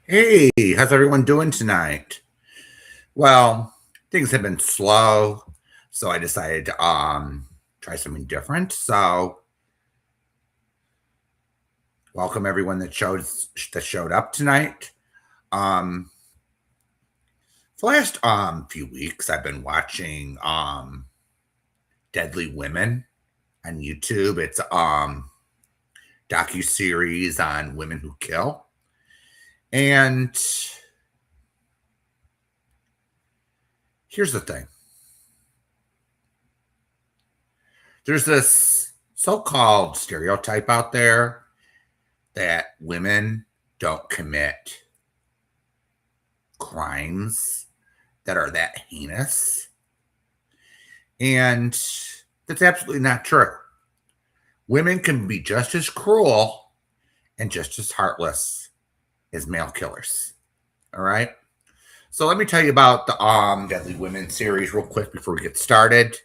Hey, how's everyone doing tonight? Well, things have been slow, so I decided to try something different. So, welcome everyone that showed up tonight. Um the last few weeks I've been watching Deadly Women on YouTube. It's docu-series on women who kill. And here's the thing. There's this so-called stereotype out there that women don't commit crimes that are that heinous. And that's absolutely not true. Women can be just as cruel and just as heartless as male killers. All right. So let me tell you about the Deadly Women series real quick before we get started.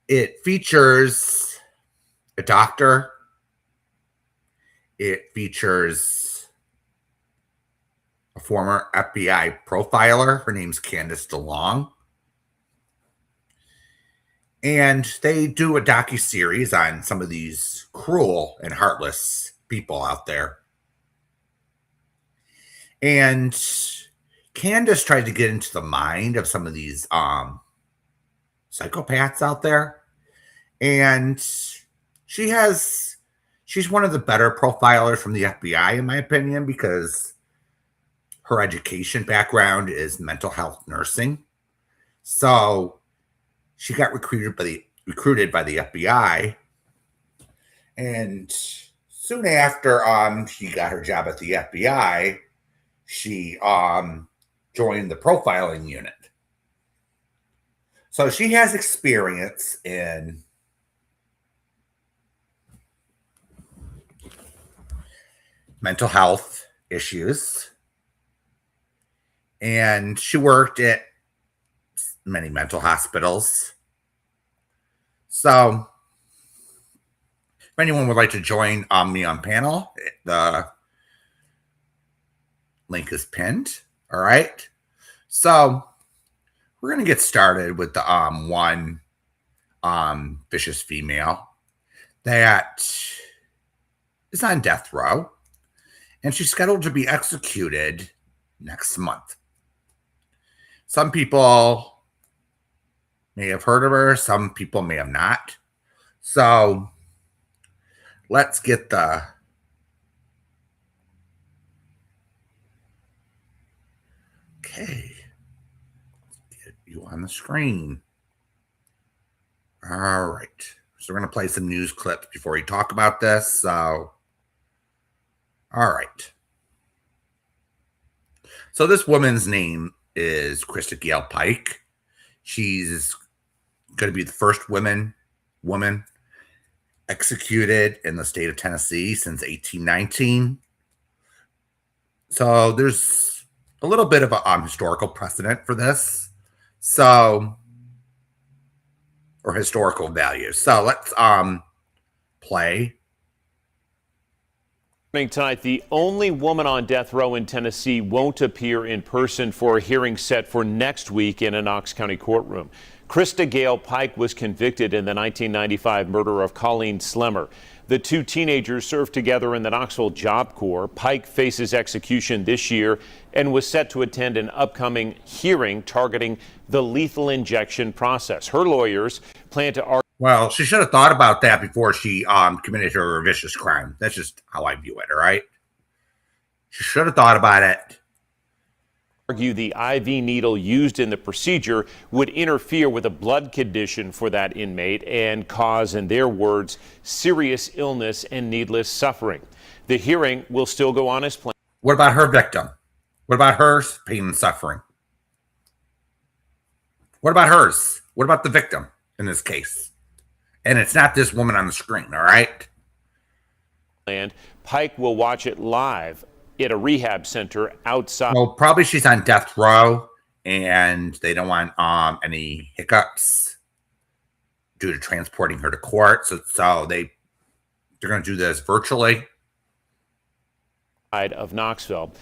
It features a doctor. It features a former FBI profiler. Her name's Candace DeLong. And they do a docu-series on some of these cruel and heartless people out there. And Candace tried to get into the mind of some of these psychopaths out there. And she's one of the better profilers from the FBI, in my opinion, because her education background is mental health nursing. So she got recruited by the FBI, and soon after she got her job at the FBI, she joined the profiling unit. So she has experience in mental health issues, and she worked at many mental hospitals. So if anyone would like to join me on panel, the link is pinned. All right. So we're gonna get started with the one vicious female that is on death row, and she's scheduled to be executed next month. Some people may have heard of her, some people may have not. So let's get the get you on the screen. All right. So we're going to play some news clips before we talk about this. So, all right. So this woman's name is Krista Gale Pike. She's going to be the first woman executed in the state of Tennessee since 1819. So there's a little bit of a historical precedent for this. So, or historical value. So let's play. Tonight, the only woman on death row in Tennessee won't appear in person for a hearing set for next week in a Knox County courtroom. Krista Gale Pike was convicted in the 1995 murder of Colleen Slemmer. The two teenagers served together in the Knoxville Job Corps. Pike faces execution this year and was set to attend an upcoming hearing targeting the lethal injection process. Her lawyers plan to argue. Well, she should have thought about that before she committed her vicious crime. That's just how I view it, all right? She should have thought about it. Argue the IV needle used in the procedure would interfere with a blood condition for that inmate and cause, in their words, serious illness and needless suffering. The hearing will still go on as planned. What about her victim? What about her pain and suffering? What about hers? What about the victim in this case? And it's not this woman on the screen, all right? And Pike will watch it live at a rehab center outside. Well, probably she's on death row, and they don't want any hiccups due to transporting her to court. So they're going to do this virtually. Of Knoxville.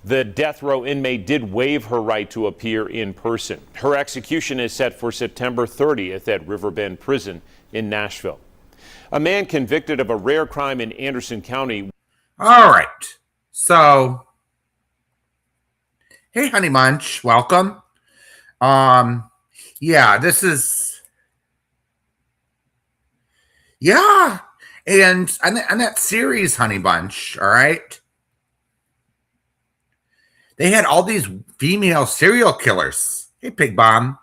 The death row inmate did waive her right to appear in person. Her execution is set for September 30th at Riverbend Prison in Nashville. A man convicted of a rare crime in Anderson County. All right. So, hey, Honey Munch, welcome. Yeah, this is, yeah. And on that series, Honey Bunch, all right, they had all these female serial killers. Hey, Pig Bomb.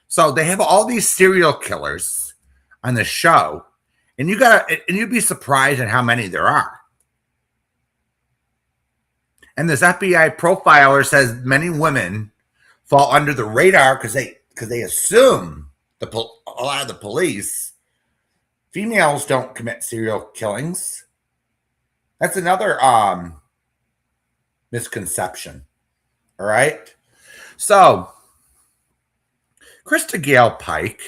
So they have all these serial killers on the show, and you'd be surprised at how many there are. And this FBI profiler says many women fall under the radar because they assume a lot of the police, females don't commit serial killings. That's another misconception. All right. So Krista Gale Pike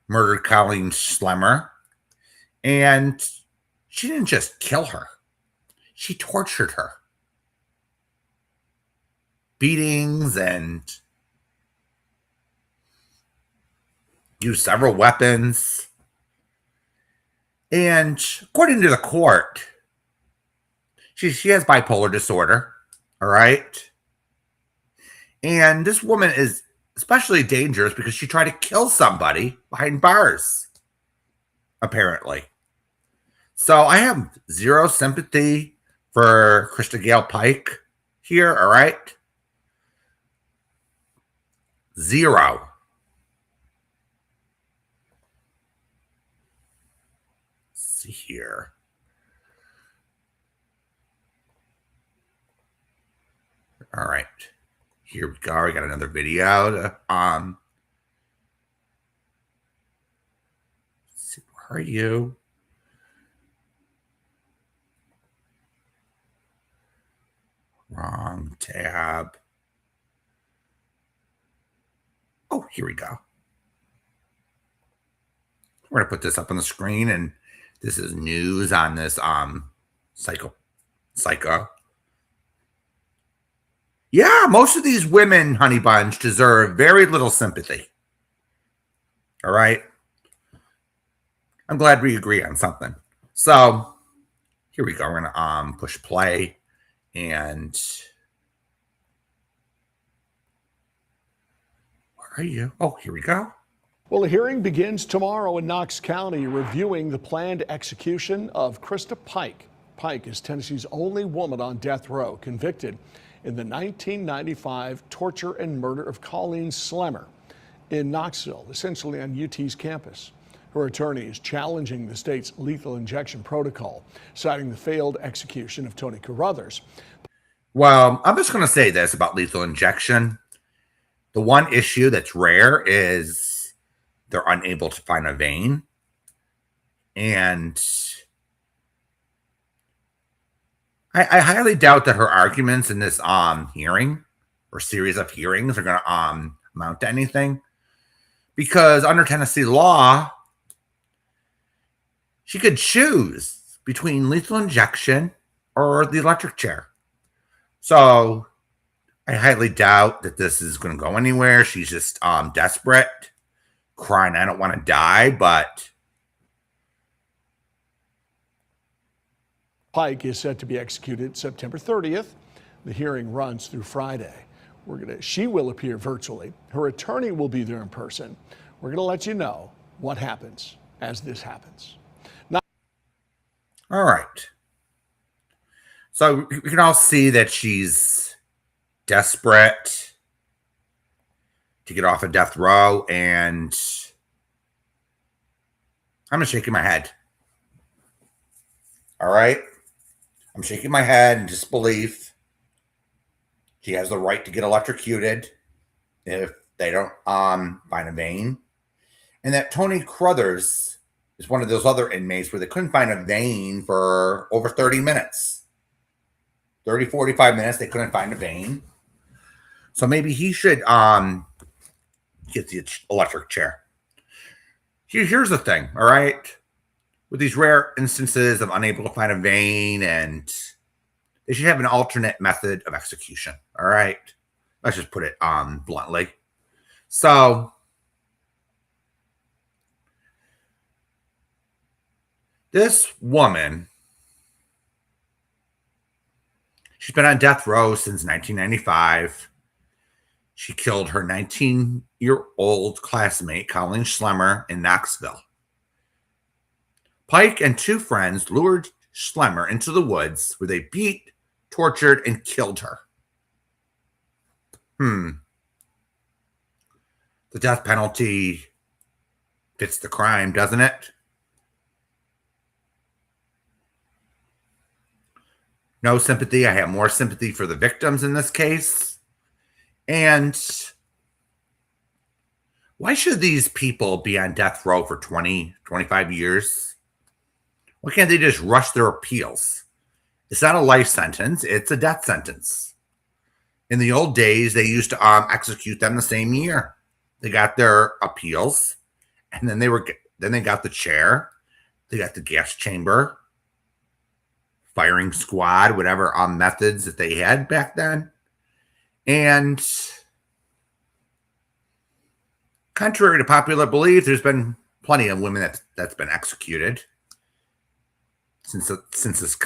murdered Colleen Schlemmer, and she didn't just kill her, she tortured her. Beatings and used several weapons. And according to the court, she has bipolar disorder. All right. And this woman is especially dangerous because she tried to kill somebody behind bars, apparently. So I have zero sympathy for Krista Gale Pike here. All right. Zero. Let's see here. All right. Here we go. We got another video to, let's see, where are you? Wrong tab. Oh, here we go. We're going to put this up on the screen, and this is news on this psycho. Yeah, most of these women, Honey Bunch, deserve very little sympathy. All right. I'm glad we agree on something. So here we go. We're going to push play, and where are you? Oh, here we go. Well, a hearing begins tomorrow in Knox County reviewing the planned execution of Krista Pike. Pike is Tennessee's only woman on death row convicted in the 1995 torture and murder of Colleen Schlemmer in Knoxville, essentially on UT's campus. Her attorney is challenging the state's lethal injection protocol, citing the failed execution of Tony Carruthers. Well, I'm just going to say this about lethal injection. The one issue that's rare is they're unable to find a vein. And I highly doubt that her arguments in this hearing or series of hearings are going to amount to anything. Because under Tennessee law, she could choose between lethal injection or the electric chair. So I highly doubt that this is going to go anywhere. She's just desperate, crying, I don't want to die, but Pike is set to be executed September 30th. The hearing runs through Friday. She will appear virtually. Her attorney will be there in person. We're going to let you know what happens as this happens. All right. So we can all see that she's desperate to get off of death row, and I'm just shaking my head. All right. I'm shaking my head in disbelief. She has the right to get electrocuted if they don't find a vein. And that Tony Carruthers is one of those other inmates where they couldn't find a vein for over 30 minutes. 30, 45 minutes, they couldn't find a vein. So maybe he should get the electric chair. Here's the thing, all right? With these rare instances of unable to find a vein and They should have an alternate method of execution. All right. Let's just put it bluntly. So this woman, she's been on death row since 1995. She killed her 19-year-old classmate, Colleen Schlemmer, in Knoxville. Pike and two friends lured Schlemmer into the woods where they beat, tortured, and killed her. The death penalty fits the crime, doesn't it? No sympathy. I have more sympathy for the victims in this case. And why should these people be on death row for 20, 25 years? Why can't they just rush their appeals? It's not a life sentence. It's a death sentence. In the old days, they used to execute them the same year. They got their appeals, and then they got the chair. They got the gas chamber, firing squad, whatever methods that they had back then. And contrary to popular belief, there's been plenty of women that's been executed since this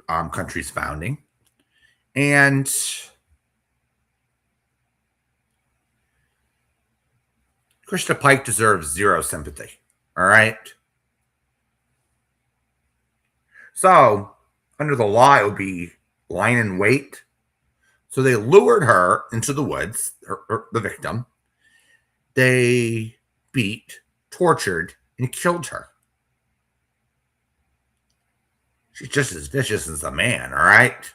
country's founding. And Krista Pike deserves zero sympathy. All right. So under the law, it would be lying in wait. So they lured her into the woods, the victim. They beat, tortured, and killed her. She's just as vicious as a man, all right?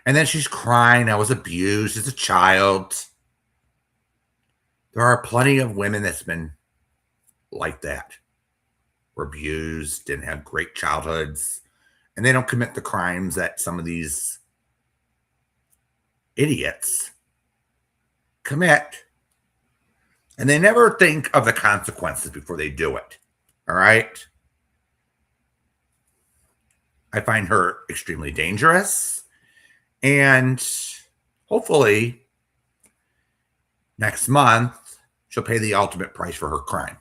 And then she's crying, I was abused as a child. There are plenty of women that's been like that. Were abused, didn't have great childhoods, and they don't commit the crimes that some of these idiots commit. And they never think of the consequences before they do it. All right? I find her extremely dangerous. And hopefully next month, she'll pay the ultimate price for her crime.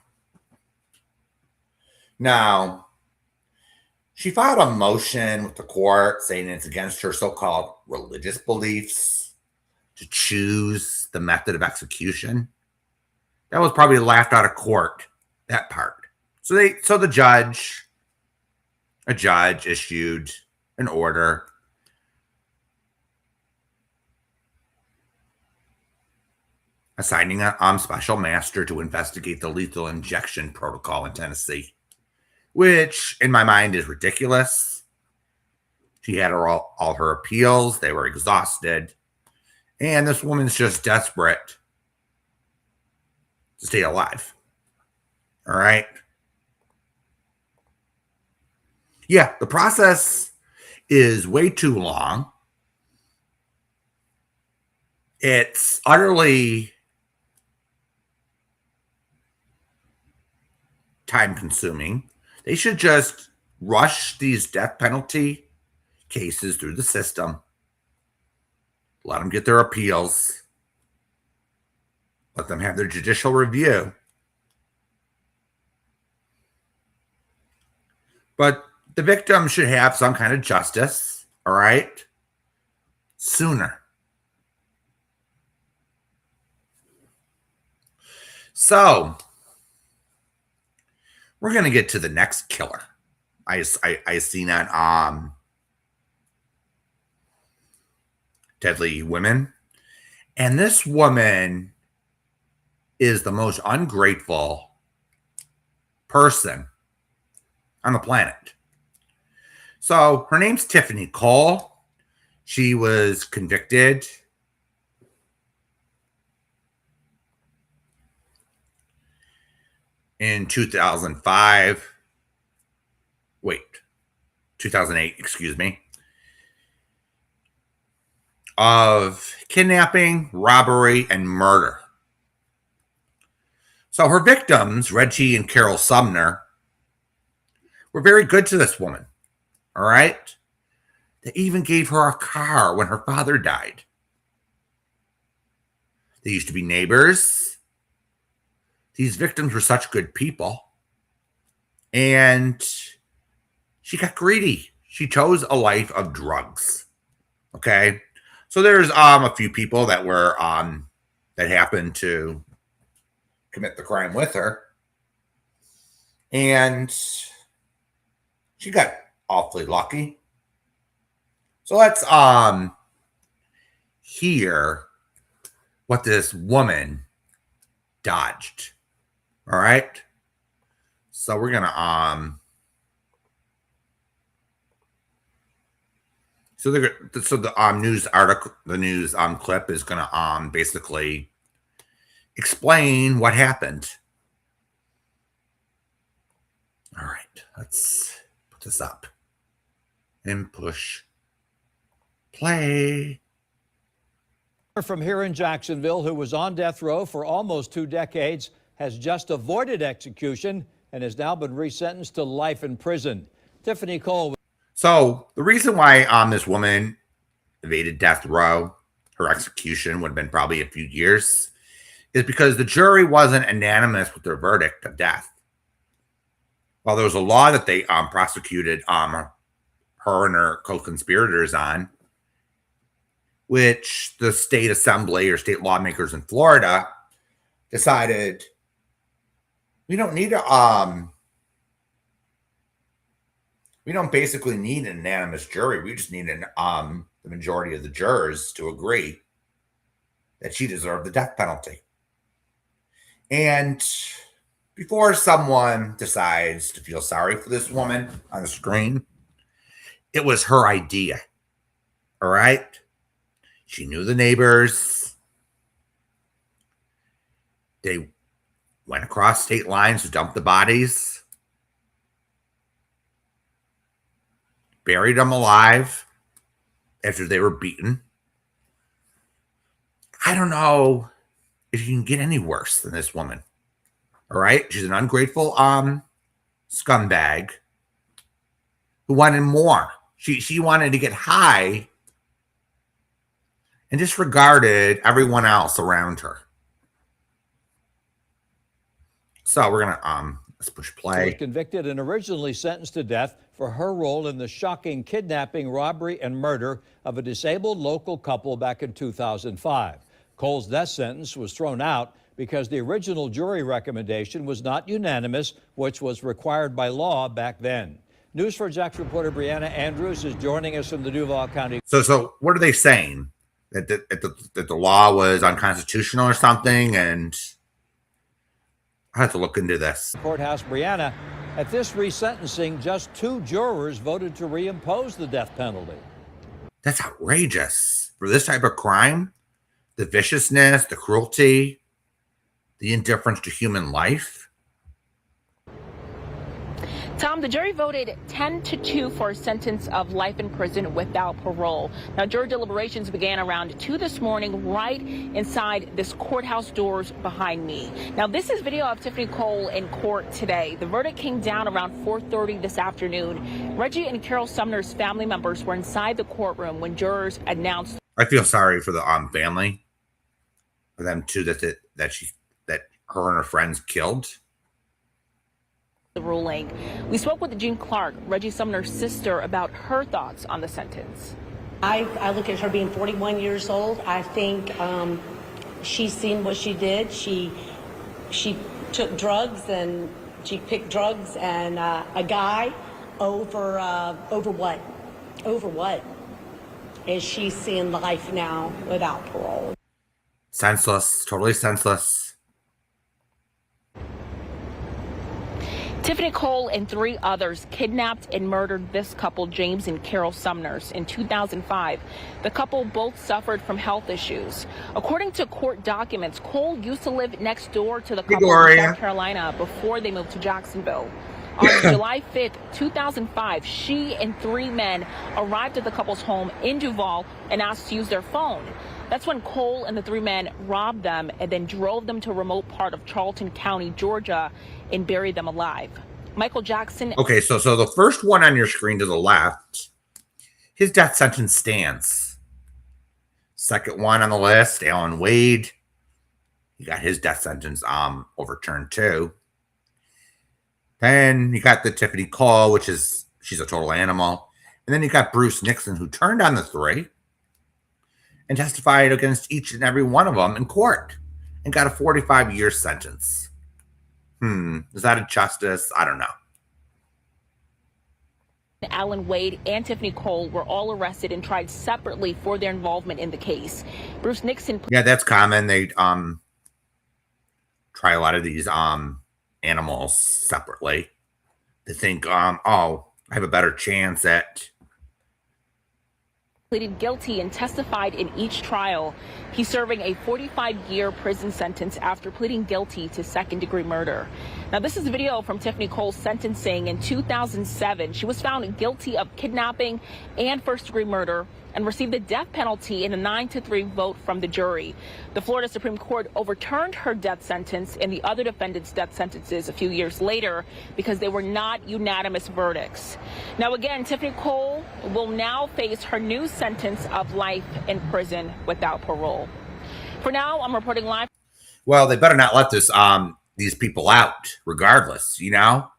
Now, she filed a motion with the court saying it's against her so-called religious beliefs to choose the method of execution. That was probably laughed out of court, that part. So a judge issued an order assigning a special master to investigate the lethal injection protocol in Tennessee, which in my mind is ridiculous. She had all her appeals. They were exhausted. And this woman's just desperate to stay alive. All right. Yeah, the process is way too long. It's utterly time consuming. They should just rush these death penalty cases through the system. Let them get their appeals. Let them have their judicial review. But the victim should have some kind of justice, all right? Sooner. So, we're going to get to the next killer. I seen on Deadly Women. And this woman is the most ungrateful person on the planet. So her name's Tiffany Cole. She was convicted in 2008, excuse me, of kidnapping, robbery, and murder. So her victims, Reggie and Carol Sumner, were very good to this woman. All right. They even gave her a car when her father died. They used to be neighbors. These victims were such good people. And she got greedy. She chose a life of drugs. Okay. So there's a few people that were that happened to commit the crime with her. And she got awfully lucky. So let's hear what this woman dodged. All right. So we're gonna so the news article, the news clip is gonna basically explain what happened. All right, let's put this up and push play. From here in Jacksonville, who was on death row for almost 2 decades, has just avoided execution and has now been resentenced to life in prison. Tiffany Cole. So the reason why this woman evaded death row, her execution would have been probably a few years, is because the jury wasn't unanimous with their verdict of death. Well, there was a law that they prosecuted her and her co-conspirators on, which the state assembly or state lawmakers in Florida decided we don't need we don't basically need an unanimous jury. We just need the majority of the jurors to agree that she deserved the death penalty. And before someone decides to feel sorry for this woman on the screen, it was her idea. All right. She knew the neighbors. They went across state lines to dump the bodies, buried them alive after they were beaten. I don't know if you can get any worse than this woman. All right. She's an ungrateful scumbag who wanted more. She wanted to get high and disregarded everyone else around her. So we're gonna let's push play. Was convicted and originally sentenced to death for her role in the shocking kidnapping, robbery, and murder of a disabled local couple back in 2005. Cole's death sentence was thrown out because the original jury recommendation was not unanimous, which was required by law back then. News4Jax reporter Brianna Andrews is joining us from the Duval County. So what are they saying? That the law was unconstitutional or something? And I have to look into this. Courthouse. Brianna, at this resentencing, just 2 jurors voted to reimpose the death penalty. That's outrageous. For this type of crime, the viciousness, the cruelty, the indifference to human life. Tom, the jury voted 10-2 for a sentence of life in prison without parole. Now, jury deliberations began around 2 this morning, right inside this courthouse doors behind me. Now, this is video of Tiffany Cole in court today. The verdict came down around 4:30 this afternoon. Reggie and Carol Sumner's family members were inside the courtroom when jurors announced. I feel sorry for the family, for them too, that her and her friends killed. The ruling. We spoke with Jean Clark, Reggie Sumner's sister, about her thoughts on the sentence. I look at her being 41 years old. I think she's seen what she did. She took drugs and she picked drugs and a guy over what? Over what? Is she seeing life now without parole? Senseless, totally senseless. Tiffany Cole and 3 others kidnapped and murdered this couple, James and Carol Sumners, in 2005. The couple both suffered from health issues. According to court documents, Cole used to live next door to the couple in South Carolina before they moved to Jacksonville. On July 5th, 2005, she and 3 men arrived at the couple's home in Duval and asked to use their phone. That's when Cole and the 3 men robbed them and then drove them to a remote part of Charlton County, Georgia, and buried them alive. Michael Jackson. Okay, so the first one on your screen to the left, his death sentence stands. Second one on the list, Alan Wade. He got his death sentence overturned too. Then you got the Tiffany Cole, which is she's a total animal. And then you got Bruce Nixon, who turned on the three and testified against each and every one of them in court and got a 45-year sentence. Is that a justice? I don't know. Alan Wade and Tiffany Cole were all arrested and tried separately for their involvement in the case. Bruce Nixon. Yeah, that's common. They try a lot of these animals separately. They think, oh, I have a better chance at. Pleaded guilty and testified in each trial. He's serving a 45-year prison sentence after pleading guilty to second-degree murder. Now, this is video from Tiffany Cole's sentencing in 2007. She was found guilty of kidnapping and first-degree murder and received the death penalty in a 9-3 vote from the jury. The Florida Supreme Court overturned her death sentence and the other defendants' death sentences a few years later because they were not unanimous verdicts. Now, again, Tiffany Cole will now face her new sentence of life in prison without parole. For now, I'm reporting live. Well, they better not let this these people out, regardless, you know?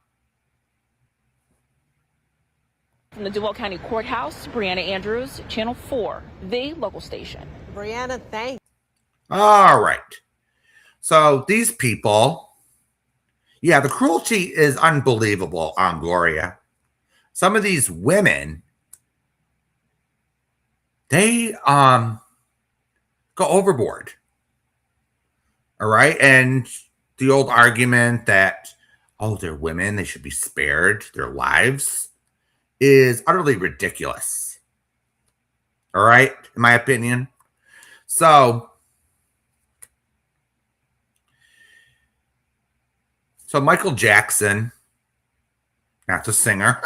From the Duval County Courthouse, Brianna Andrews, Channel 4, the local station. Brianna, thanks. All right. So these people, yeah, the cruelty is unbelievable, Gloria. Some of these women, they go overboard. All right. And the old argument that, oh, they're women, they should be spared their lives, is utterly ridiculous. All right, in my opinion. So Michael Jackson, not the singer,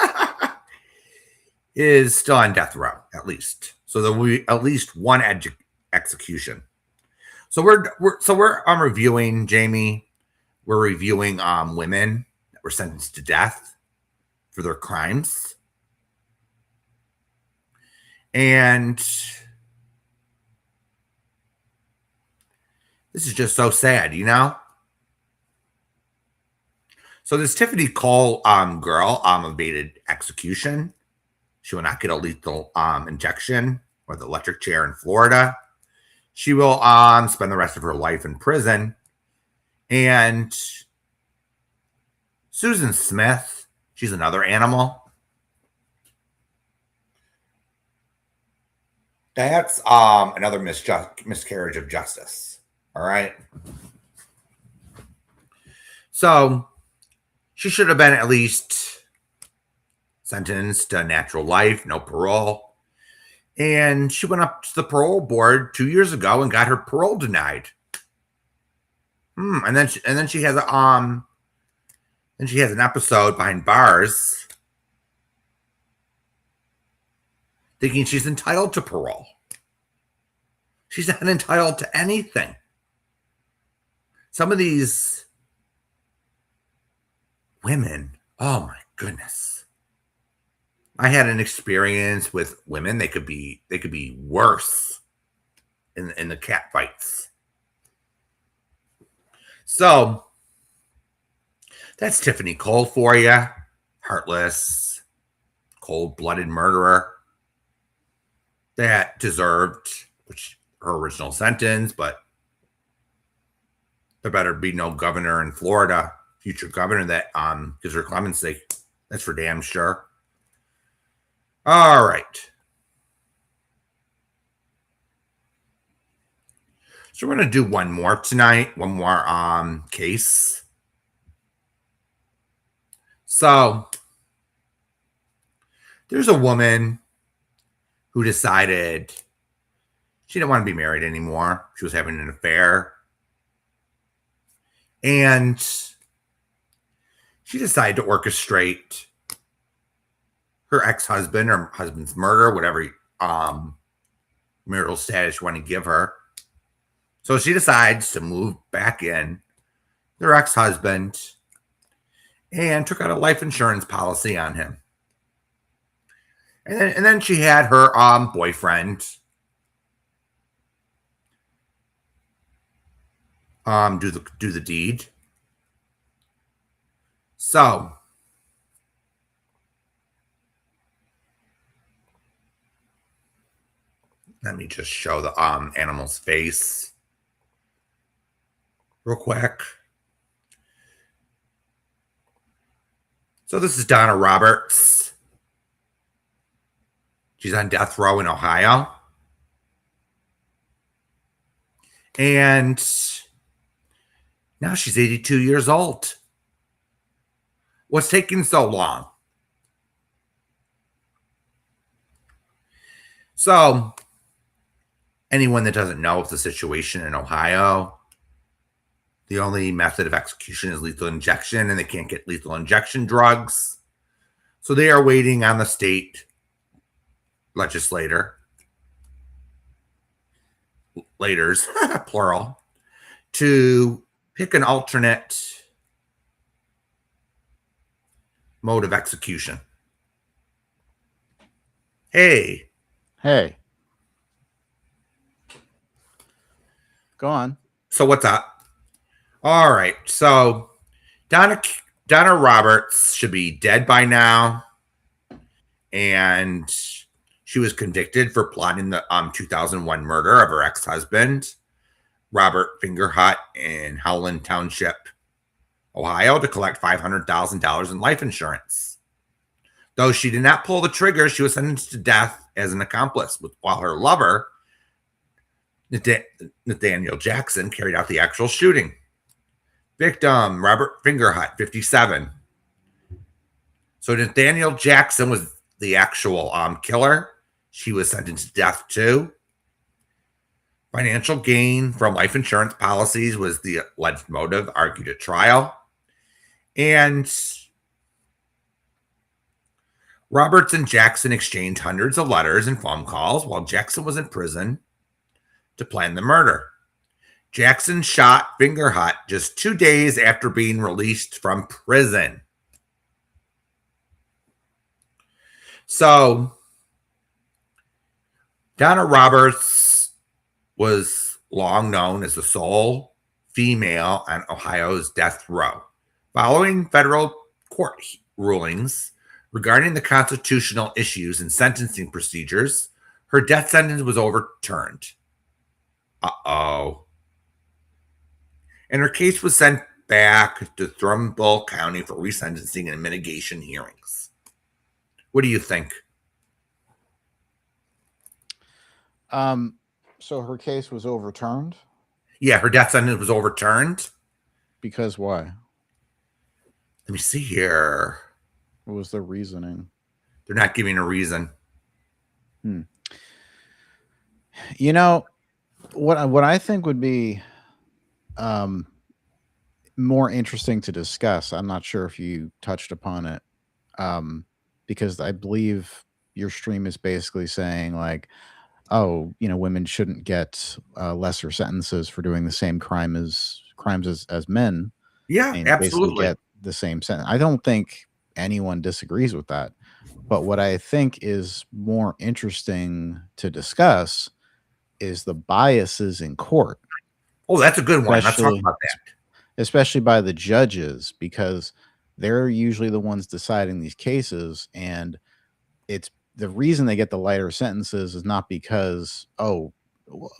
is still on death row, at least. So there will be at least one execution. So we're reviewing, Jamie. We're reviewing women that were sentenced to death for their crimes. And this is just so sad, you know? So this Tiffany Cole girl evaded execution. She will not get a lethal injection or the electric chair in Florida. She will spend the rest of her life in prison. And Susan Smith, she's another animal. That's another miscarriage of justice. All right. So she should have been at least sentenced to natural life, no parole. And she went up to the parole board 2 years ago and got her parole denied. And then she has an episode behind bars, thinking she's entitled to parole. She's not entitled to anything. Some of these women, oh my goodness. I had an experience with women. They could be worse in the cat fights. So that's Tiffany Cole for you. Heartless, cold-blooded murderer that deserved her original sentence, but there better be no governor in Florida, future governor, that gives her clemency. That's for damn sure. All right. So we're going to do one more tonight, one more case. So there's a woman who decided she didn't want to be married anymore. She was having an affair. And she decided to orchestrate her ex-husband or husband's murder, whatever marital status you want to give her. So she decides to move back in their ex-husband. and took out a life insurance policy on him. And then she had her boyfriend do the deed. So let me just show the animal's face real quick. So this is Donna Roberts. She's on death row in Ohio. And now she's 82 years old. What's taking so long? So, anyone that doesn't know of the situation in Ohio, the only method of execution is lethal injection, and they can't get lethal injection drugs. So they are waiting on the state legislators, plural, to pick an alternate mode of execution. Hey. Hey. Go on. So what's up? All right. So Donna Roberts should be dead by now. And she was convicted for plotting the 2001 murder of her ex-husband, Robert Fingerhut, in Howland Township, Ohio, to collect $500,000 in life insurance. Though she did not pull the trigger, she was sentenced to death as an accomplice, while her lover, Nathaniel Jackson, carried out the actual shooting. Victim, Robert Fingerhut, 57. So Nathaniel Jackson was the actual killer. She was sentenced to death too. Financial gain from life insurance policies was the alleged motive argued at trial. And Roberts and Jackson exchanged hundreds of letters and phone calls while Jackson was in prison to plan the murder. Jackson shot Fingerhut just 2 days after being released from prison. So Donna Roberts was long known as the sole female on Ohio's death row. Following federal court rulings regarding the constitutional issues and sentencing procedures, her death sentence was overturned. And her case was sent back to Trumbull County for resentencing and mitigation hearings. What do you think? So her case was overturned? Yeah, her death sentence was overturned. Because why? Let me see here. What was the reasoning? They're not giving a reason. You know, what I think would be more interesting to discuss, I'm not sure if you touched upon it, because I believe your stream is basically saying like, oh, women shouldn't get lesser sentences for doing the same crimes as men. Yeah, and absolutely. Basically get the same sentence. I don't think anyone disagrees with that. But what I think is more interesting to discuss is the biases in court. Oh, that's a good one. Let's talk about that. Especially by the judges, because they're usually the ones deciding these cases. And it's the reason they get the lighter sentences is not because, oh,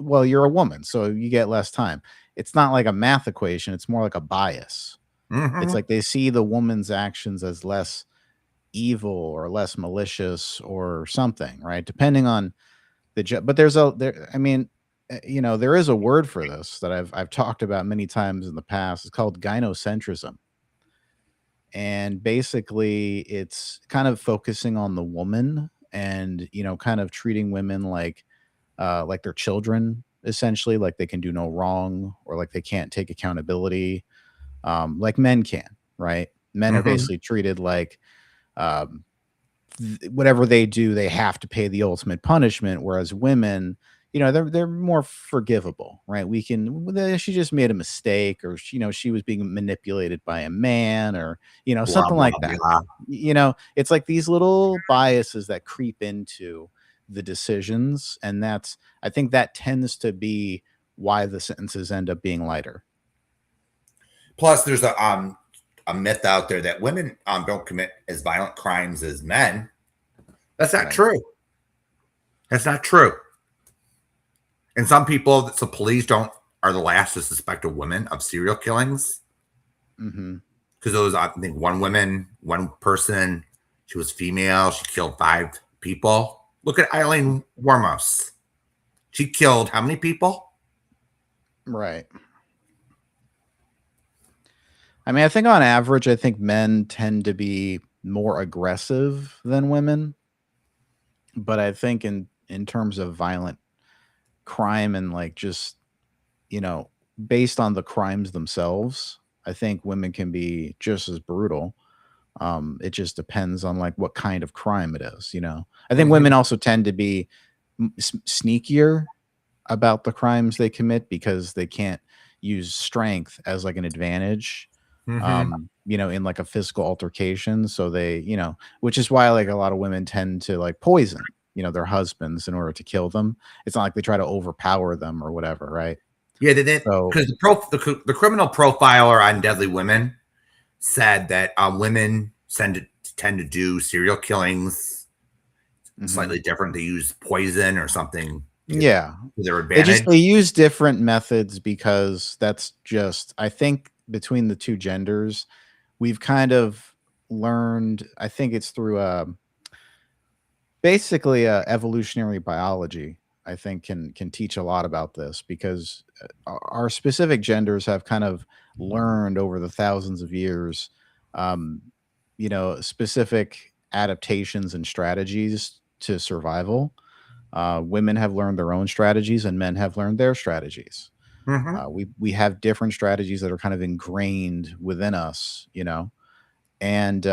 well, you're a woman, so you get less time. It's not like a math equation. It's more like a bias. Mm-hmm. It's like they see the woman's actions as less evil or less malicious or something, right? Depending on the judge. But there is a word for this that I've talked about many times in the past. It's called gynocentrism. And basically it's kind of focusing on the woman and, kind of treating women like they're children, essentially, like they can do no wrong or like they can't take accountability, like men can, right? Men are basically treated like whatever they do, they have to pay the ultimate punishment. Whereas women, they're more forgivable, right? She just made a mistake, or she was being manipulated by a man, or Blah something blah like that. blah. It's like these little biases that creep into the decisions, and I think that tends to be why the sentences end up being lighter. Plus, there's a myth out there that women don't commit as violent crimes as men. That's not Right. true. That's not true. And some people, so police are the last to suspect a woman of serial killings. Mm-hmm. Because those, I think, one person, she was female. She killed 5 people. Look at Eileen Warmos. She killed how many people? Right. I mean, I think on average, I think men tend to be more aggressive than women, but I think in terms of violent crime and like just based on the crimes themselves, I think women can be just as brutal. It just depends on like what kind of crime it is. I think women also tend to be sneakier about the crimes they commit because they can't use strength as like an advantage. In like a physical altercation. So which is why like a lot of women tend to like poison, their husbands in order to kill them. It's not like they try to overpower them or whatever, right? Yeah, they did, because the criminal profiler on Deadly Women said that women tend to do serial killings slightly different. They use poison or something. Yeah, to their advantage. They use different methods because that's just, I think, between the two genders, we've kind of learned. I think it's through basically evolutionary biology. I think can teach a lot about this because our specific genders have kind of learned over the thousands of years, specific adaptations and strategies to survival. Women have learned their own strategies, and men have learned their strategies. We have different strategies that are kind of ingrained within us, and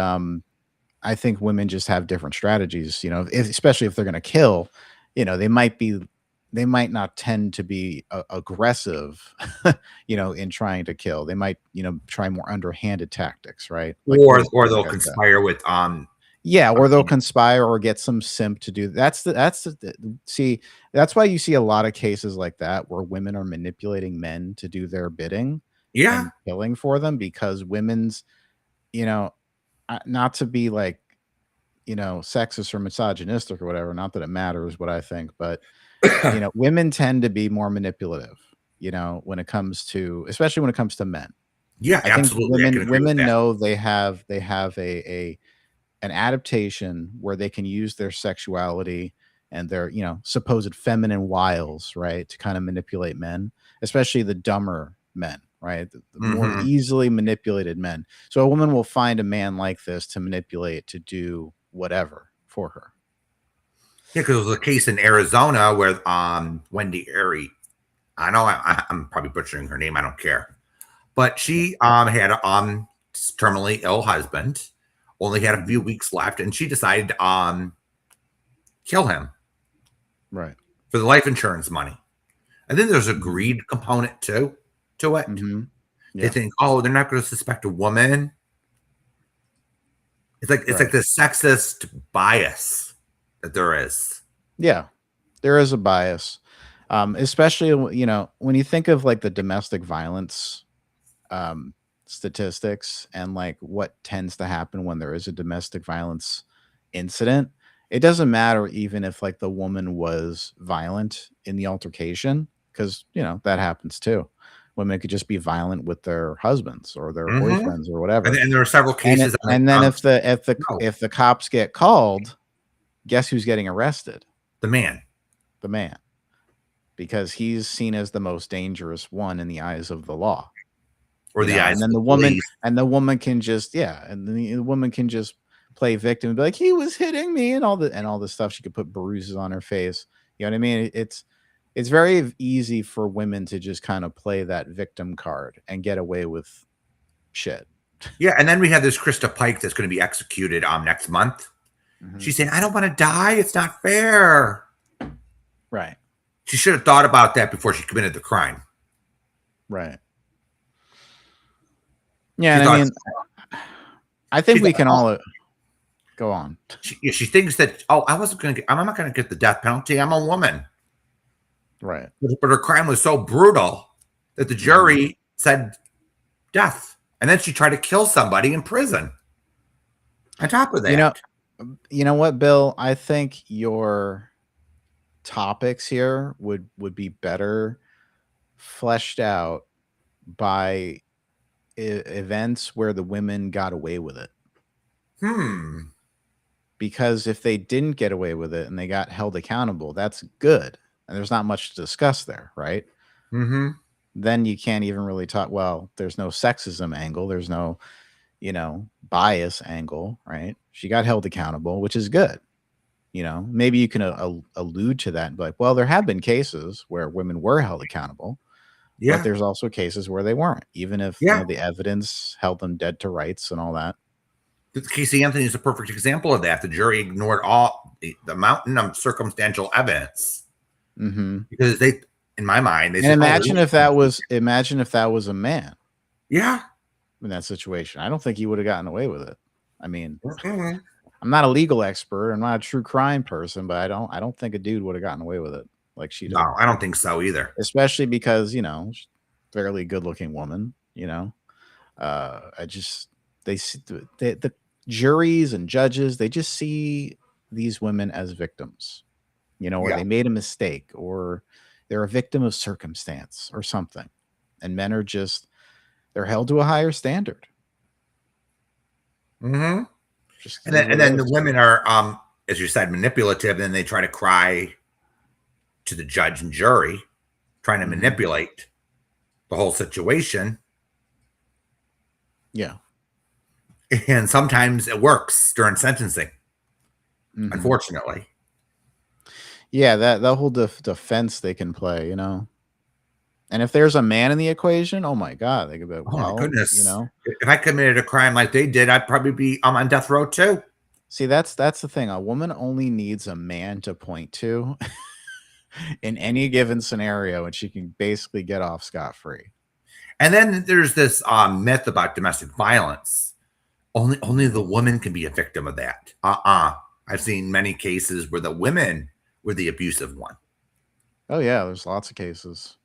I think women just have different strategies, especially if they're going to kill, they might not tend to be aggressive, in trying to kill. They might, try more underhanded tactics, right? Or they'll conspire with or they'll conspire or get some simp to do. That's why you see a lot of cases like that where women are manipulating men to do their bidding, and killing for them, because women's, not to be like, sexist or misogynistic or whatever, not that it matters what I think, but women tend to be more manipulative, when it comes to, especially when it comes to men. Yeah, I think absolutely. women know they have an adaptation where they can use their sexuality and their, supposed feminine wiles, right, to kind of manipulate men, especially the dumber men, right? The more easily manipulated men. So a woman will find a man like this to manipulate, to do whatever for her. Yeah, because there was a case in Arizona where Wendy Airy, I know I'm probably butchering her name, I don't care, but she had a terminally ill husband, only had a few weeks left, and she decided to kill him, right, for the life insurance money. I think there's a greed component to it. Yeah. They think, oh, they're not going to suspect a woman. It's like like the sexist bias that there is. Yeah, there is a bias, especially when you think of like the domestic violence statistics and like what tends to happen when there is a domestic violence incident. It doesn't matter even if like the woman was violent in the altercation, because that happens too. Women could just be violent with their husbands or their boyfriends or whatever. And there are several cases. And then if the cops get called, guess who's getting arrested? The man. Because he's seen as the most dangerous one in the eyes of the law. Or the eyes. And then the woman can just the woman can just play victim and be like, he was hitting me, and all the stuff. She could put bruises on her face. You know what I mean? It's very easy for women to just kind of play that victim card and get away with shit. Yeah, and then we have this Krista Pike that's going to be executed next month. She's saying, I don't want to die. It's not fair. Right. She should have thought about that before she committed the crime. Right. Yeah, She and I thought, mean, I think we can all go on. she thinks that, oh, I'm not going to get the death penalty. I'm a woman. Right. But her crime was so brutal that the jury said death. And then she tried to kill somebody in prison. On top of that. You know what, Bill? I think your topics here would be better fleshed out by events where the women got away with it. Because if they didn't get away with it and they got held accountable, that's good. And there's not much to discuss there, right? Then you can't even really talk. Well, there's no sexism angle. There's no, bias angle, right? She got held accountable, which is good. Maybe you can allude to that and be like, well, there have been cases where women were held accountable. Yeah. But there's also cases where they weren't, even if the evidence held them dead to rights and all that. Casey Anthony is a perfect example of that. The jury ignored all the mountain of circumstantial evidence because they, in my mind, they said, imagine if that was a man. Yeah. In that situation, I don't think he would have gotten away with it. I mean, I'm not a legal expert. I'm not a true crime person, but I don't think a dude would have gotten away with it like she did. No, I don't think so either. Especially because, fairly good looking woman, the juries and judges, they just see these women as victims, or they made a mistake or they're a victim of circumstance or something. And men are they're held to a higher standard. And then the women are, as you said, manipulative, and they try to cry to the judge and jury, trying to manipulate the whole situation. Yeah. And sometimes it works during sentencing, unfortunately. Yeah, that whole defense they can play, And if there's a man in the equation, oh my God, they could be, oh my goodness, if I committed a crime like they did, I'd probably be on death row too. See, that's the thing. A woman only needs a man to point to in any given scenario, and she can basically get off scot-free. And then there's this myth about domestic violence. Only the woman can be a victim of that. I've seen many cases where the women were the abusive one. Oh yeah, there's lots of cases.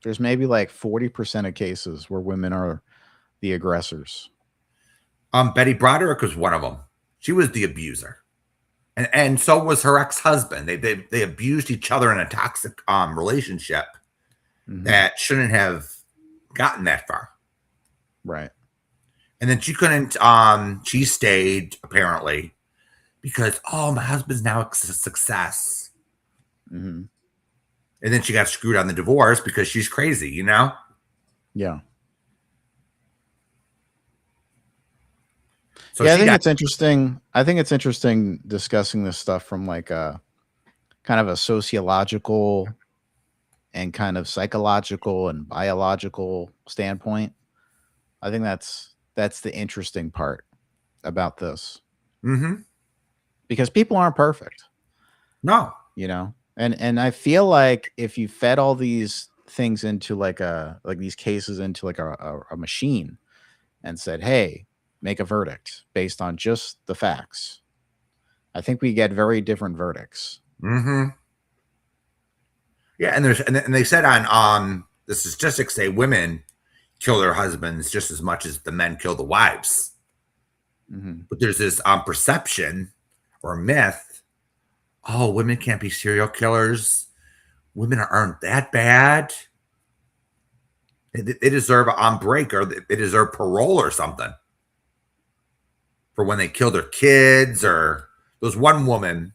There's maybe like 40% of cases where women are the aggressors. Betty Broderick was one of them. She was the abuser. And so was her ex-husband. They abused each other in a toxic relationship that shouldn't have gotten that far. Right. And then she couldn't, she stayed apparently because, my husband's now a success. And then she got screwed on the divorce because she's crazy, Yeah. So yeah, I think it's interesting. I think it's interesting discussing this stuff from like a kind of a sociological and kind of psychological and biological standpoint. I think that's the interesting part about this. Because people aren't perfect. No. And I feel like if you fed all these things into like these cases into like a machine and said, hey, make a verdict based on just the facts, I think we get very different verdicts. Yeah, and they said on the statistics say women kill their husbands just as much as the men kill the wives. But there's this perception or myth, women can't be serial killers. Women aren't that bad. They deserve a break, or they deserve parole or something for when they kill their kids. Or there was one woman,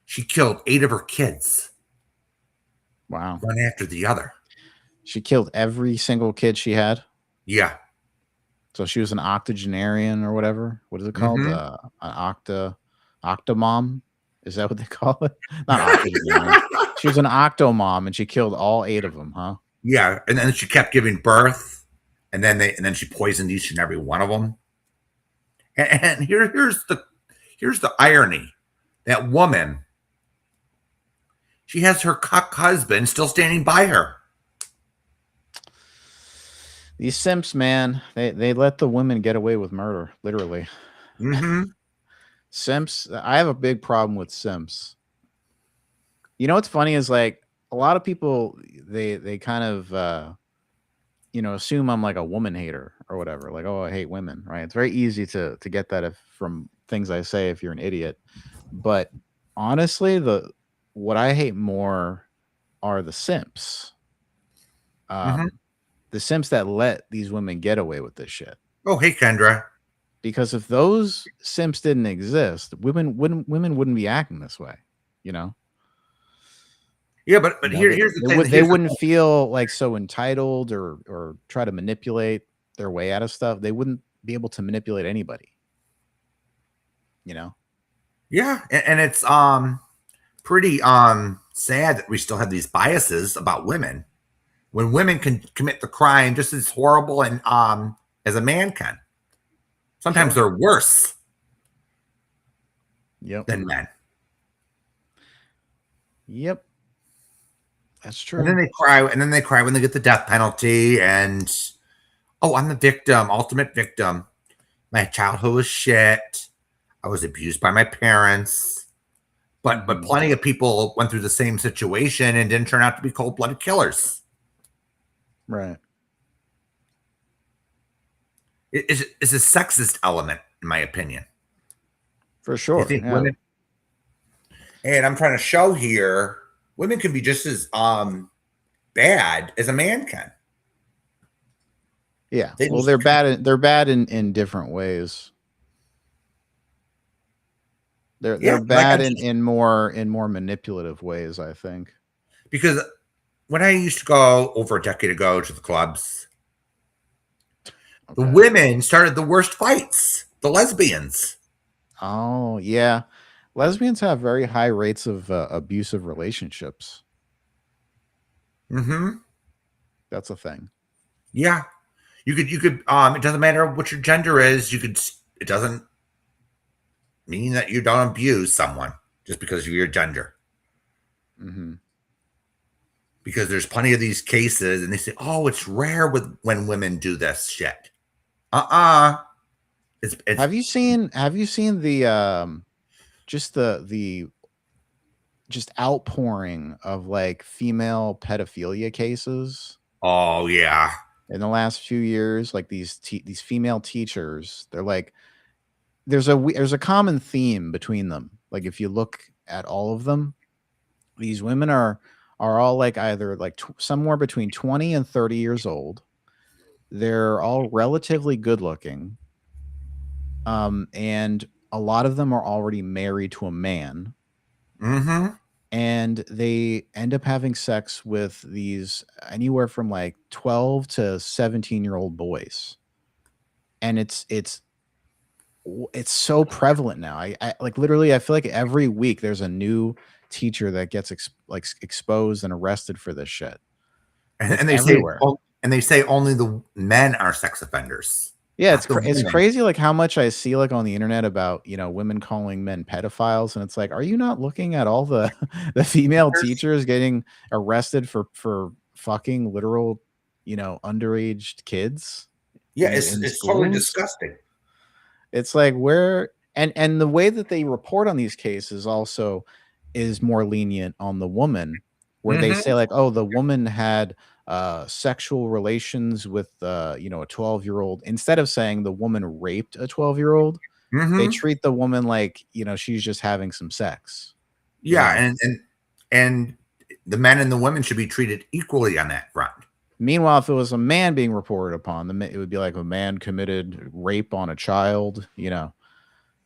she killed 8 of her kids. Wow. One after the other. She killed every single kid she had? Yeah. So she was an octogenarian or whatever. What is it called? An octomom? Is that what they call it? Not octogenarian. She was an octomom, and she killed all 8 of them, huh? Yeah, and then she kept giving birth, and then she poisoned each and every one of them. And here's the irony: that woman, She has her cuck husband still standing by her. These simps, man, they let the women get away with murder, literally. Mm-hmm. Simps, I have a big problem with simps. You know what's funny is like a lot of people they kind of assume I'm like a woman hater or whatever. Like, oh, I hate women, right? It's very easy to get that from things I say if you're an idiot. But honestly, what I hate more are the simps. Mm-hmm. The simps that let these women get away with this shit. Oh, hey, Kendra. Because if those simps didn't exist, women wouldn't be acting this way, you know? Yeah, but here's the thing. They wouldn't feel like so entitled or try to manipulate their way out of stuff. They wouldn't be able to manipulate anybody. You know? Yeah, and it's pretty sad that we still have these biases about women when women can commit the crime just as horrible and as a man can. Sometimes Sure. they're worse Yep. than men. Yep. That's true. And then they cry when they get the death penalty and oh, I'm the victim, ultimate victim. My childhood was shit. I was abused by my parents. But plenty of people went through the same situation and didn't turn out to be cold-blooded killers. Right. It's a sexist element, in my opinion. For sure. I think yeah. women, and I'm trying to show here, women can be just as bad as a man can. Yeah. Well, they're bad. They're bad in different ways. They're bad in more manipulative ways, I think. Because when I used to go over a decade ago to the clubs, the women started the worst fights. The lesbians. Oh yeah, lesbians have very high rates of abusive relationships. Mm-hmm. That's a thing. Yeah, you could. It doesn't matter what your gender is. It doesn't mean that you don't abuse someone just because of your gender. Mm-hmm. Because there's plenty of these cases, and they say, "Oh, it's rare when women do this shit." It's Have you seen the just outpouring of like female pedophilia cases? Oh yeah. In the last few years, like these female teachers, they're like, there's a common theme between them. Like if you look at all of them, these women are all like either like somewhere between 20 and 30 years old. They're all relatively good looking. And a lot of them are already married to a man. Mm-hmm. And they end up having sex with these anywhere from like 12 to 17-year-old boys. And it's so prevalent now. I like literally, I feel like every week there's a new teacher that gets exposed and arrested for this shit. And they everywhere. say only the men are sex offenders. Yeah, it's crazy like how much I see like on the internet about, women calling men pedophiles, and it's like, are you not looking at all the female teachers getting arrested for fucking literal, underage kids? Yeah, it's totally disgusting. It's like where and the way that they report on these cases also is more lenient on the woman, where they say like, oh, the woman had sexual relations with a 12-year-old. Instead of saying the woman raped a 12-year-old, they treat the woman like she's just having some sex. Yeah, and the men and the women should be treated equally on that front. Meanwhile, if it was a man being reported upon, it would be like a man committed rape on a child,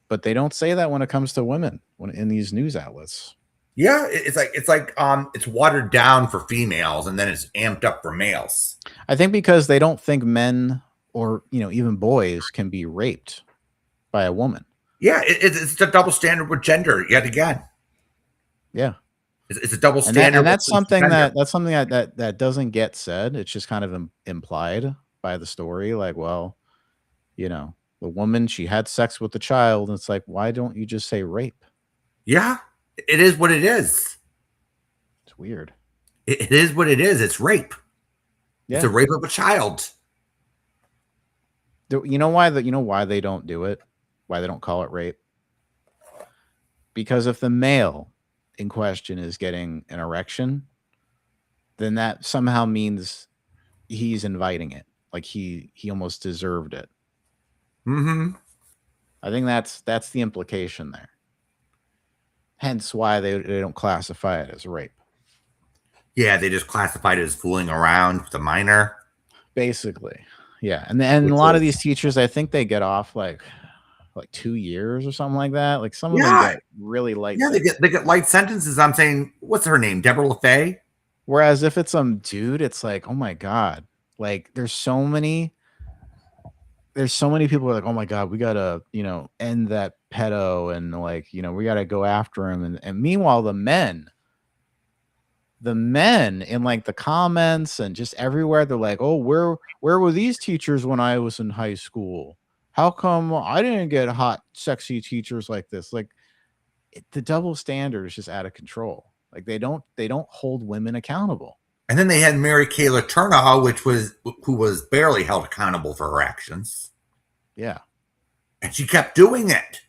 But they don't say that when it comes to women in these news outlets. Yeah, it's it's watered down for females and then it's amped up for males. I think because they don't think men or even boys can be raped by a woman. Yeah, it's a double standard with gender yet again. Yeah, it's a double standard, and that's something that doesn't get said. It's just kind of implied by the story. Like, well, the woman, she had sex with the child, and it's like, why don't you just say rape? Yeah, it is what it is. It's weird. It is what it is. It's rape. Yeah. It's a rape of a child. You know why they don't do it? Why they don't call it rape? Because if the male in question is getting an erection, then that somehow means he's inviting it. Like he almost deserved it. Mm-hmm. I think that's the implication there. Hence why they don't classify it as rape. Yeah, they just classified it as fooling around with a minor. Basically. Yeah. And a lot of these teachers, I think they get off like 2 years or something like that. Like some of them get really light. Yeah, they get light sentences. I'm saying, what's her name? Deborah LaFay? Whereas if it's some dude, it's like, oh my God. Like there's so many people who are like, oh my God, we gotta, end that pedo and like, we gotta go after him. And meanwhile, the men in like the comments and just everywhere, they're like, oh, where were these teachers when I was in high school? How come I didn't get hot, sexy teachers like this? Like the double standard is just out of control. Like they don't hold women accountable. And then they had Mary Kay Letourneau, who was barely held accountable for her actions. Yeah. And she kept doing it.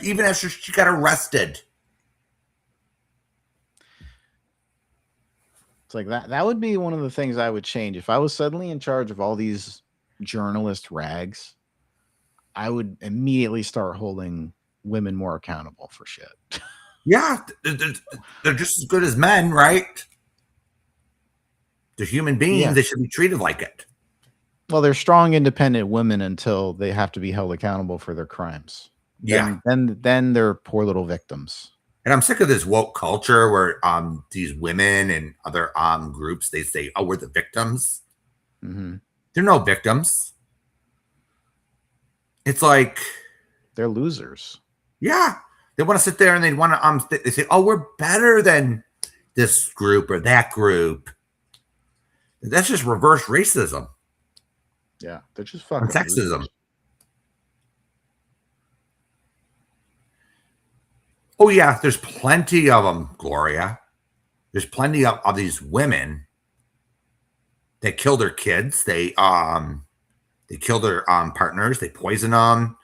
Even after she got arrested. It's like that would be one of the things I would change. If I was suddenly in charge of all these journalist rags, I would immediately start holding women more accountable for shit. Yeah, they're just as good as men, right? They're human beings. Yeah. They should be treated like it. Well, they're strong, independent women until they have to be held accountable for their crimes. Then they're poor little victims. And I'm sick of this woke culture where these women and other groups, they say, oh, we're the victims. Mm-hmm. They're no victims. It's like they're losers. Yeah. They want to sit there and they want to they say, oh, we're better than this group or that group. That's just reverse racism. Yeah, they're just fucking sexism. Losers. Oh yeah, there's plenty of them, Gloria. There's plenty of these women that kill their kids. They kill their partners. They poison them.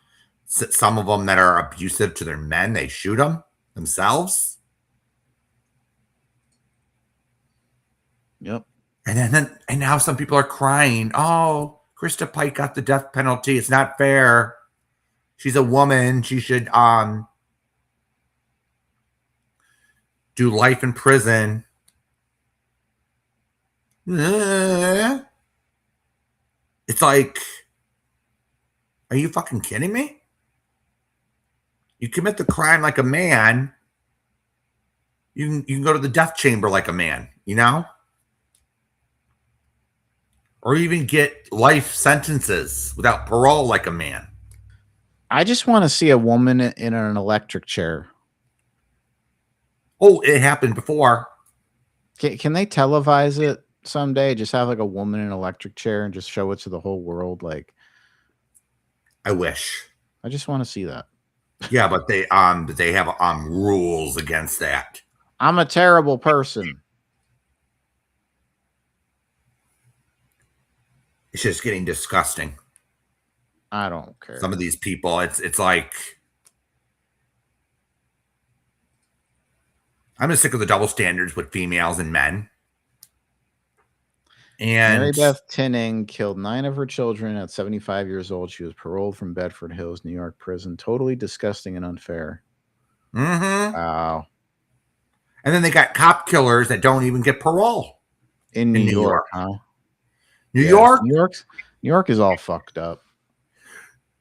Some of them that are abusive to their men, they shoot them themselves. Yep. And now some people are crying. Oh, Krista Pike got the death penalty. It's not fair. She's a woman. She should do life in prison. It's like, are you fucking kidding me? You commit the crime like a man, you can go to the death chamber like a man, or even get life sentences without parole like a man. I just want to see a woman in an electric chair. Oh, it happened before. Can they televise it someday? Just have like a woman in an electric chair and just show it to the whole world. Like, I wish. I just want to see that. Yeah, but they have rules against that. I'm a terrible person. It's just getting disgusting. I don't care. Some of these people, it's like, I'm just sick of the double standards with females and men. And Mary Beth Tinning killed 9 of her children at 75 years old. She was paroled from Bedford Hills, New York prison. Totally disgusting and unfair. Mm-hmm. Wow. And then they got cop killers that don't even get parole. In New York, huh? New York? New York is all fucked up.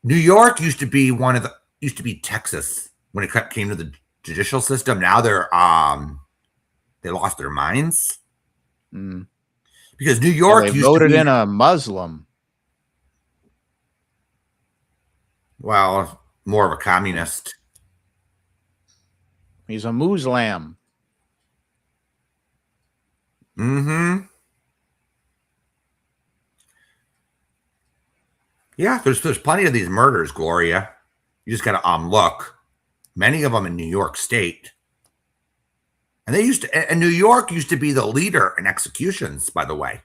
New York used to be Texas when it came to the judicial system. Now they lost their minds. Mm. Because New York they voted in a Muslim. Well, more of a communist. He's a Muslim. Mm-hmm. Yeah, there's plenty of these murders, Gloria. You just got to look. Many of them in New York State. And and New York used to be the leader in executions, by the way.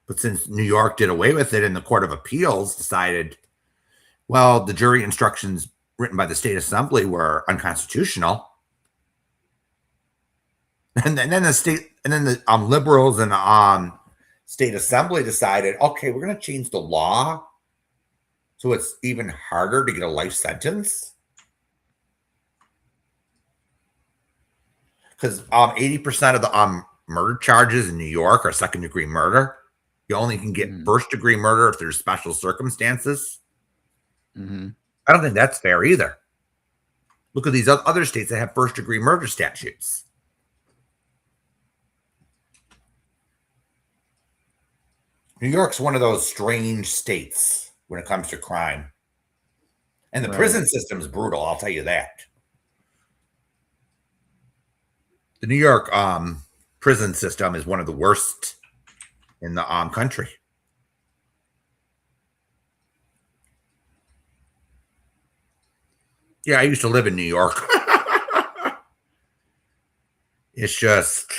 But since New York did away with it and the Court of Appeals decided, well, the jury instructions written by the state assembly were unconstitutional. And then the liberals and state assembly decided, okay, we're going to change the law so it's even harder to get a life sentence. Because 80% of the murder charges in New York are second-degree murder. You only can get first-degree murder if there's special circumstances. Mm-hmm. I don't think that's fair either. Look at these other states that have first-degree murder statutes. New York's one of those strange states when it comes to crime. And the prison system is brutal, I'll tell you that. The New York prison system is one of the worst in the country. Yeah, I used to live in New York. It's just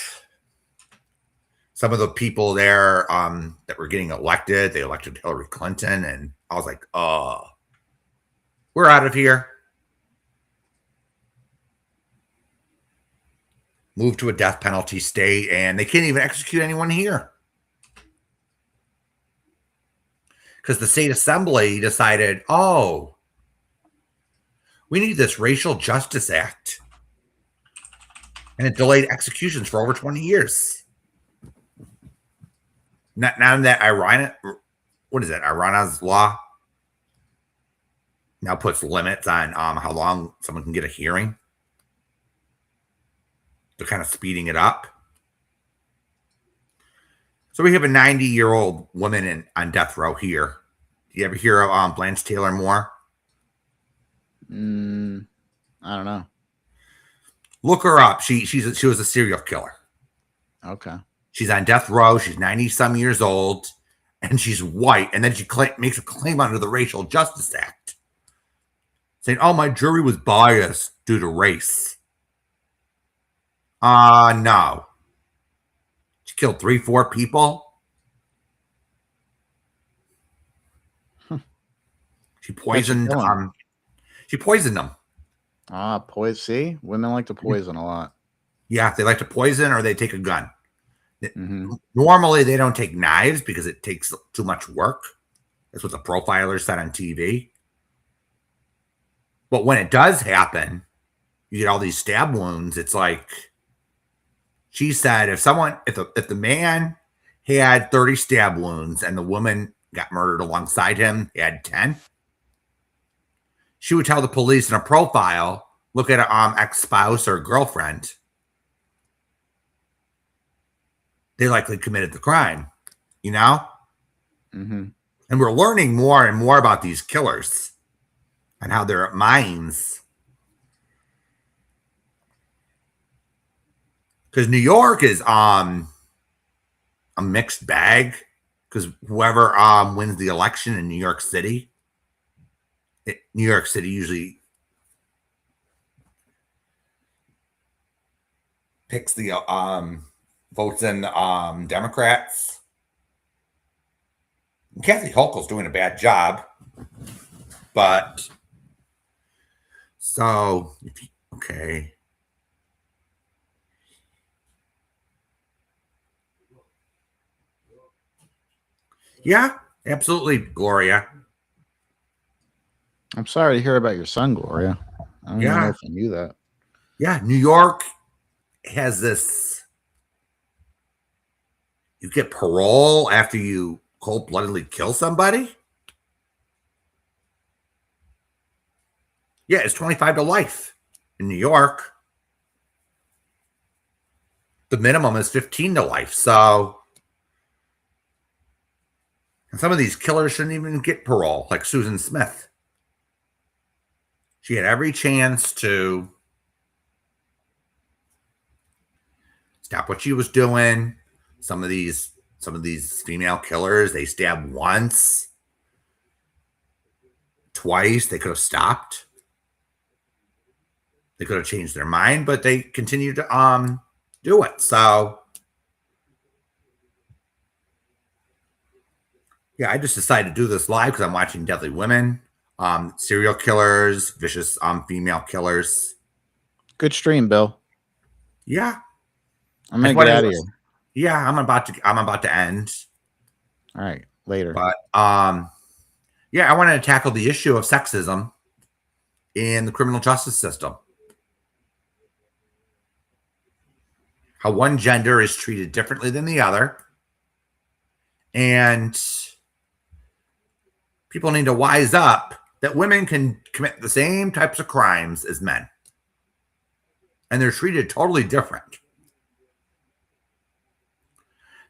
some of the people there that were getting elected, they elected Hillary Clinton, and I was like, we're out of here. Moved to a death penalty state, and they can't even execute anyone here. Because the state assembly decided, we need this Racial Justice Act. And it delayed executions for over 20 years. Now that Irana's law now puts limits on how long someone can get a hearing. They're kind of speeding it up. So we have a 90-year-old woman on death row here. Do you ever hear of Blanche Taylor Moore? I don't know. Look her up. She was a serial killer. Okay. She's on death row. She's 90-some years old, and she's white. And then she makes a claim under the Racial Justice Act, saying, my jury was biased due to race. No. She killed 3-4 people. She poisoned them. See? Women like to poison a lot. Yeah, they like to poison or they take a gun. Normally, they don't take knives because it takes too much work. That's what the profiler said on TV. But when it does happen, you get all these stab wounds. It's like, she said, if the man had 30 stab wounds and the woman got murdered alongside him, he had 10, she would tell the police in a profile, look at an ex-spouse or girlfriend. They likely committed the crime, you know? Mm-hmm. And we're learning more and more about these killers and how their minds. Because New York is a mixed bag. Because whoever wins the election in New York City, New York City usually picks the votes in Democrats. And Kathy Hochul's doing a bad job, but so okay. Yeah, absolutely, Gloria. I'm sorry to hear about your son, Gloria. I don't even know if I knew that. Yeah, New York has this. You get parole after you cold-bloodedly kill somebody. Yeah, it's 25 to life in New York. The minimum is 15 to life. So, and some of these killers shouldn't even get parole, like Susan Smith. She had every chance to stop what she was doing. Some of these female killers, they stab once, twice. They could have stopped. They could have changed their mind, but they continue to do it. So yeah, I just decided to do this live because I'm watching Deadly Women, serial killers, vicious female killers. Good stream, Bill. Yeah. I'm gonna get out of here. Yeah, I'm about to end. All right, later. But yeah, I wanted to tackle the issue of sexism in the criminal justice system. How one gender is treated differently than the other. And people need to wise up that women can commit the same types of crimes as men. And they're treated totally different.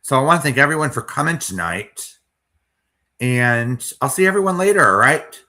So I want to thank everyone for coming tonight. And I'll see everyone later, all right?